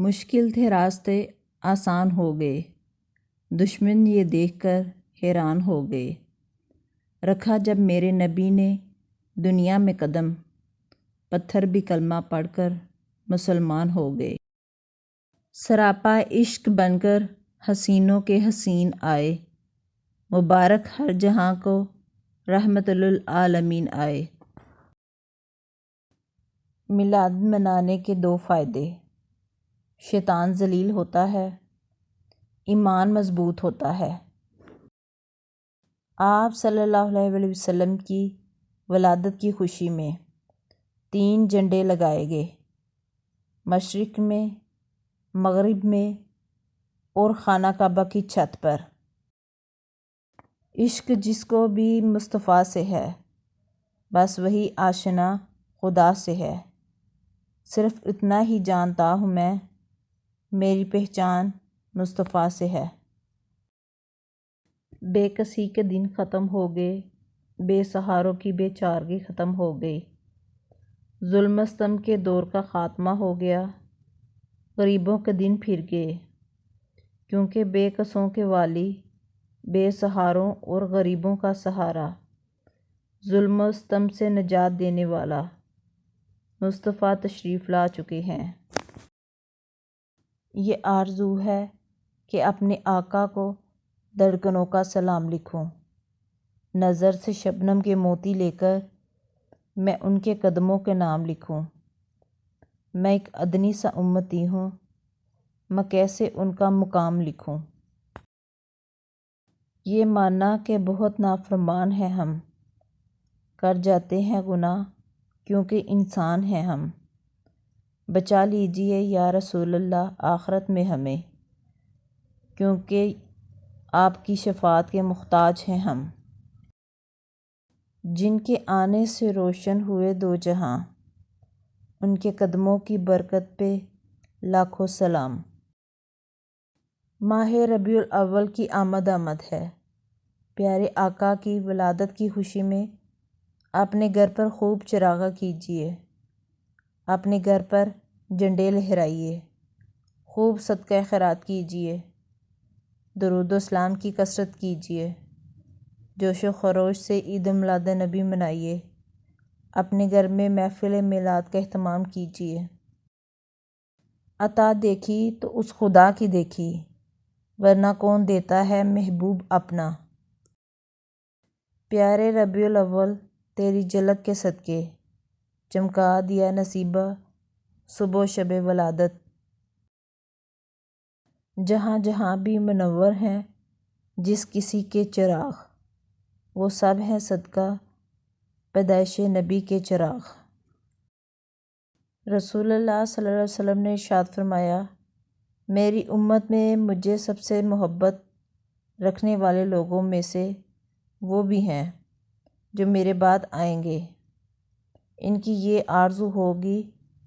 مشکل تھے راستے آسان ہو گئے، دشمن یہ دیکھ کر حیران ہو گئے۔ رکھا جب میرے نبی نے دنیا میں قدم، پتھر بھی کلمہ پڑھ کر مسلمان ہو گئے۔ سراپا عشق بن کر حسینوں کے حسین آئے، مبارک ہر جہاں کو رحمت للعالمین آئے۔ میلاد منانے کے 2 فائدے۔ شیطان ذلیل ہوتا ہے، ایمان مضبوط ہوتا ہے۔ آپ صلی اللہ علیہ وسلم کی ولادت کی خوشی میں 3 جھنڈے لگائے گئے، مشرق میں، مغرب میں اور خانہ کعبہ کی چھت پر۔ عشق جس کو بھی مصطفیٰ سے ہے، بس وہی آشنا خدا سے ہے۔ صرف اتنا ہی جانتا ہوں میں، میری پہچان مصطفیٰ سے ہے۔ بے کسی کے دن ختم ہو گئے، بے سہاروں کی بے چارگی ختم ہو گئی۔ ظلم و ستم کے دور کا خاتمہ ہو گیا، غریبوں کے دن پھر گئے، کیونکہ بے کسوں کے والی، بے سہاروں اور غریبوں کا سہارا، ظلم و ستم سے نجات دینے والا مصطفیٰ تشریف لا چکے ہیں۔ یہ آرزو ہے کہ اپنے آقا کو دھڑکنوں کا سلام لکھوں، نظر سے شبنم کے موتی لے کر میں ان کے قدموں کے نام لکھوں۔ میں ایک ادنی سا امتی ہوں، میں کیسے ان کا مقام لکھوں۔ یہ ماننا کہ بہت نافرمان ہیں ہم، کر جاتے ہیں گناہ کیونکہ انسان ہیں ہم۔ بچا لیجئے یا رسول اللہ آخرت میں ہمیں، کیونکہ آپ کی شفاعت کے محتاج ہیں ہم۔ جن کے آنے سے روشن ہوئے 2 جہاں، ان کے قدموں کی برکت پہ لاکھوں سلام۔ ماہ ربیع الاول کی آمد ہے۔ پیارے آقا کی ولادت کی خوشی میں اپنے گھر پر خوب چراغاں کیجئے، اپنے گھر پر جھنڈے لہرائیے، خوب صدقہ خیرات کیجئے، درود و سلام کی کثرت کیجئے، جوش و خروش سے عید میلاد نبی منائیے، اپنے گھر میں محفل میلاد کا اہتمام کیجئے۔ عطا دیکھی تو اس خدا کی دیکھی، ورنہ کون دیتا ہے محبوب اپنا۔ پیارے ربیع الاول تیری جھلک کے صدقے، چمکا دیا نصیبہ صبح و شب ولادت۔ جہاں جہاں بھی منور ہیں جس کسی کے چراغ، وہ سب ہیں صدقہ پیدائش نبی کے چراغ۔ رسول اللہ صلی اللہ علیہ وسلم نے ارشاد فرمایا، میری امت میں مجھے سب سے محبت رکھنے والے لوگوں میں سے وہ بھی ہیں جو میرے بعد آئیں گے۔ ان کی یہ آرزو ہوگی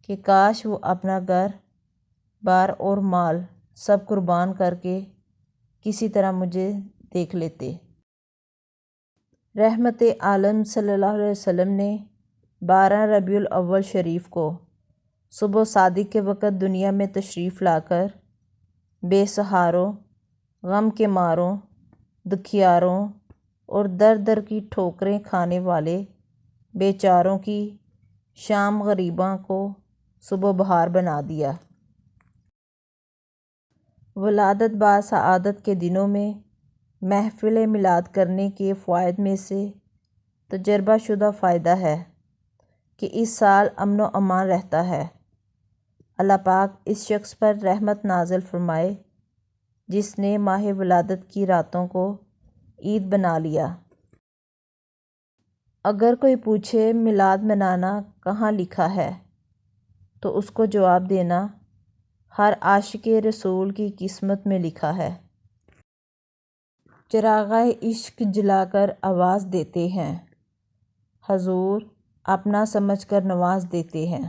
کہ کاش وہ اپنا گھر بار اور مال سب قربان کر کے کسی طرح مجھے دیکھ لیتے۔ رحمت عالم صلی اللہ علیہ وسلم نے 12 ربیع الاول شریف کو صبح صادق کے وقت دنیا میں تشریف لا کر بے سہاروں، غم کے ماروں، دکھیاروں اور در در کی ٹھوکریں کھانے والے بے چاروں کی شام غریباں کو صبح بہار بنا دیا۔ ولادت با سعادت کے دنوں میں محفل میلاد کرنے کے فوائد میں سے تجربہ شدہ فائدہ ہے کہ اس سال امن و امان رہتا ہے۔ اللہ پاک اس شخص پر رحمت نازل فرمائے جس نے ماہ ولادت کی راتوں کو عید بنا لیا۔ اگر کوئی پوچھے میلاد منانا کہاں لکھا ہے تو اس کو جواب دینا ہر عاشق رسول کی قسمت میں لکھا ہے۔ چراغائے عشق جلا کر آواز دیتے ہیں، حضور اپنا سمجھ کر نواز دیتے ہیں۔